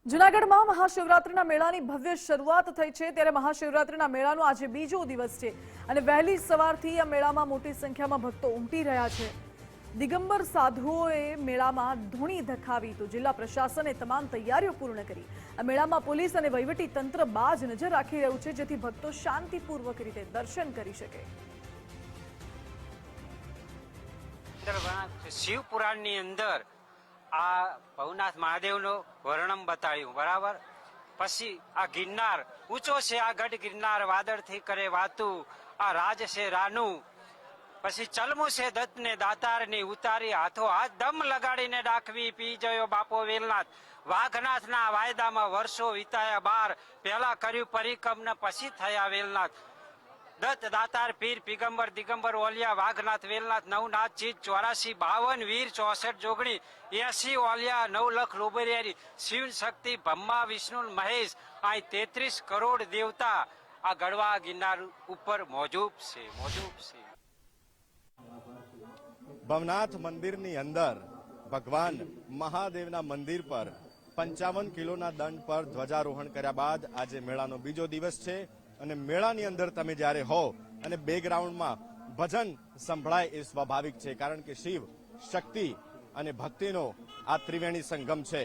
જૂનાગઢમાં મહાશિવરાત્રીના મેળાની ભવ્ય શરૂઆત થઈ છે ત્યારે મહાશિવરાત્રીના મેળાનો આજે બીજો દિવસ છે અને વહેલી સવારથી આ મેળામાં મોટી સંખ્યામાં ભક્તો ઉમટી રહ્યા છે। દિગંબર સાધુઓએ મેળામાં ધૂણી ધખાવી તો જિલ્લા પ્રશાસને તમામ તૈયારીઓ પૂર્ણ કરી। આ મેળામાં પોલીસ અને વહીવટી તંત્ર બાજ નજર રાખી રહ્યું છે જેથી ભક્તો શાંતિપૂર્વક રીતે દર્શન કરી શકે। શિવ પુરાણની અંદર આ ભવનાથ મહાદેવનો વર્ણન બતાવ્યું બરાબર। પછી આ ગિરનાર ઊંચો છે, આ ગઢ ગિરનાર વાદળથી કરે વાતું, આ રાજ છે રાનું। પછી ચલમું છે દત્તને દાતારની ઉતારી, હાથો હાથ દમ લગાડીને ડાકવી પી જયો બાપો વેલનાથ। વાઘનાથના વાયદામાં વર્ષો વિતાયા 12, પહેલા કર્યું પરિક્રમ ને પછી થયા વેલનાથ। દત્ત દાતાર પીર પીગંબર દિગંબર ઓલિયા, વાઘનાથ વેલનાથ નવનાથ ચીજ 84 52 વીર 64 જોગણી 80 ઓલિયા 9 લાખ લોબરિયારી, શિવ શક્તિ બ્રહ્મા વિષ્ણુ મહેશ, આ 33 કરોડ દેવતા આ ગઢવા ગિરનાર ઉપર મોજૂદ છે। ભવનાથ મંદિરની અંદર ભગવાન મહાદેવના મંદિર પર 55 કિલોના દંડ પર ધ્વજારોહણ કર્યા બાદ આજે મેળાનો બીજો દિવસ છે અને મેળાની અંદર તમે જ્યારે હો અને બેકગ્રાઉન્ડમાં ભજન સંભળાય એ સ્વાભાવિક છે, કારણ કે શિવ શક્તિ અને ભક્તિનો આ ત્રિવેણી સંગમ છે।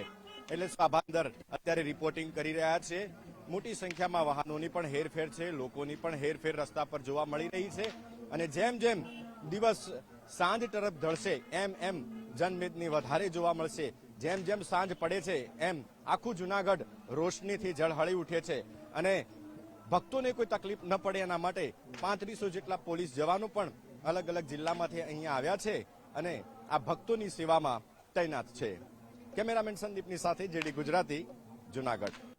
એટલે સ્વાભાવિક અત્યારે રિપોર્ટિંગ કરી રહ્યા છે। મોટી સંખ્યામાં વાહનોની પણ હેરફેર છે, લોકોની પણ હેરફેર રસ્તા પર જોવા મળી રહી છે અને જેમ જેમ દિવસ સાંજ તરફ ઢળશે એમ એમ જનમેદની વધારે જોવા મળશે। જેમ જેમ સાંજ પડે છે એમ આખું જૂનાગઢ રોશનીથી ઝળહળી ઉઠે છે અને ભક્તોને કોઈ તકલીફ ન પડે એના માટે 3500 જેટલા પોલીસ જવાનો પણ અલગ અલગ જિલ્લામાંથી અહીંયા આવ્યા છે અને આ ભક્તોની સેવામાં તૈનાત છે। કેમેરામેન સંદીપની સાથે જેડી ગુજરાતી, જૂનાગઢ।